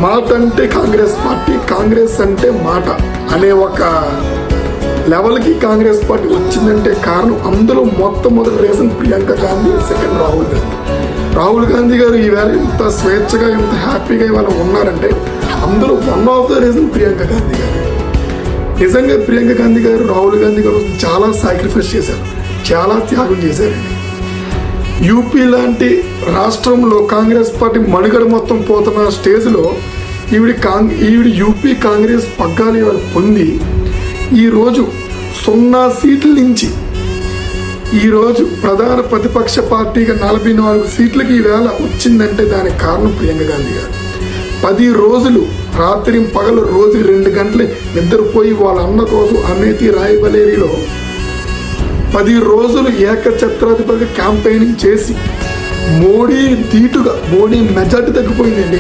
మాట అంటే కాంగ్రెస్ పార్టీ, కాంగ్రెస్ అంటే మాట అనే ఒక లెవెల్కి కాంగ్రెస్ పార్టీ వచ్చిందంటే కారణం అందులో మొట్టమొదటి రీజన్ ప్రియాంక గాంధీ, సెకండ్ రాహుల్ గాంధీ. రాహుల్ గాంధీ గారు ఈవేళ ఇంత స్వేచ్ఛగా ఇంత హ్యాపీగా ఇవాళ ఉన్నారంటే అందులో one of the reason Priyanka Gandhi గారు. నిజంగా ప్రియాంక గాంధీ గారు, రాహుల్ గాంధీ గారు చాలా సాక్రిఫైస్ చేశారు, చాలా త్యాగం చేశారండి. యూపీ లాంటి రాష్ట్రంలో కాంగ్రెస్ పార్టీ మనుగడ మొత్తం పోతున్న స్టేజ్లో ఈవిడ యూపీ కాంగ్రెస్ పగ్గాలు ఇవాళ పొంది ఈరోజు 0 సీట్ల నుంచి ఈరోజు ప్రధాన ప్రతిపక్ష పార్టీగా 44 సీట్లకి ఈవేళ వచ్చిందంటే దానికి కారణం ప్రియాంక గాంధీ గారు. 10 రోజులు రాత్రి పగలు రోజుకి 2 గంటలు నిద్రపోయి వాళ్ళ అన్న కోసం అమేథీ రాయబరేలీలో 10 రోజులు ఏకఛత్రాధిపతిగా క్యాంపెయినింగ్ చేసి మోడీ మెజార్టీ తగ్గిపోయిందండి.